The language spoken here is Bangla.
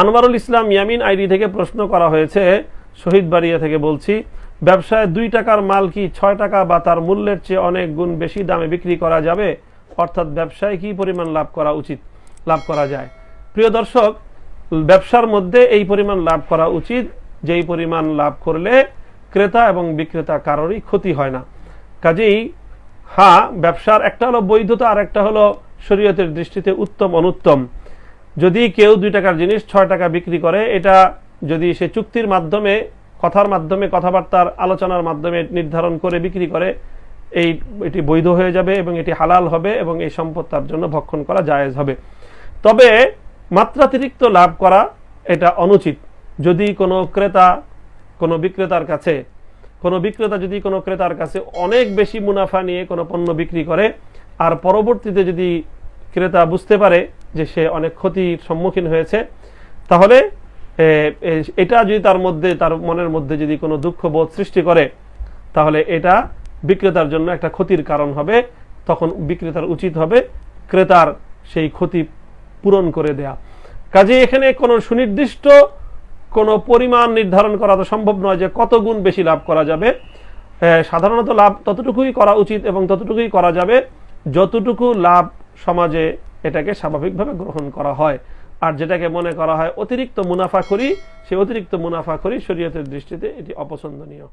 আনোয়ারুল ইসলাম ইয়ামিন আইডি থেকে প্রশ্ন করা হয়েছে, শহীদ বাড়িয়া থেকে বলছি, ব্যবসায় 2 টাকার মাল কি 6 টাকা বা তার মূল্যের চেয়ে অনেক গুণ বেশি দামে বিক্রি করা যাবে? অর্থাৎ ব্যবসায় কি পরিমাণ লাভ করা যায়? প্রিয় দর্শক, ব্যবসার মধ্যে এই পরিমাণ লাভ করা উচিত যেই পরিমাণ লাভ করলে ক্রেতা এবং বিক্রেতা কারোরই ক্ষতি হয় না। কাজেই হ্যাঁ, ব্যবসার একটা হলো বৈধতা আর একটা হলো শরীয়তের দৃষ্টিতে উত্তম অনুত্তম। যদি কেউ 2 টাকার জিনিস 6 টাকা বিক্রি করে, এটা যদি সে চুক্তির মাধ্যমে, কথার মাধ্যমে, কথাবার্তার আলোচনার মাধ্যমে নির্ধারণ করে বিক্রি করে, এটি বৈধ হয়ে যাবে এবং এটি হালাল হবে এবং এই সম্পদ তার জন্য ভক্ষণ করা জায়েজ হবে। তবে মাত্রাতিরিক্ত লাভ করা এটা অনুচিত। যদি কোনো বিক্রেতা যদি কোনো ক্রেতার কাছে অনেক বেশি মুনাফা নিয়ে কোনো পণ্য বিক্রি করে, আর পরবর্তীতে যদি ক্রেতা বুঝতে পারে যে সে অনেক ক্ষতির সম্মুখীন হয়েছে, তাহলে এটা যদি তার মনের মধ্যে যদি কোনো দুঃখবোধ সৃষ্টি করে, তাহলে এটা বিক্রেতার জন্য একটা ক্ষতির কারণ হবে। তখন বিক্রেতার উচিত হবে ক্রেতার সেই ক্ষতি পূরণ করে দেয়া। কাজে এখানে কোনো সুনির্দিষ্ট কোনো পরিমাণ নির্ধারণ করা তো সম্ভব নয় যে কত গুণ বেশি লাভ করা যাবে। সাধারণত লাভ ততটুকুই করা উচিত এবং ততটুকুই করা যাবে যতটুকু লাভ সমাজে এটাকে স্বাভাবিকভাবে গ্রহণ করা হয়। আর যেটাকে মনে করা হয় অতিরিক্ত মুনাফাখোরি, সেই অতিরিক্ত মুনাফাখোরি শরীয়তের দৃষ্টিতে এটি অপছন্দনীয়।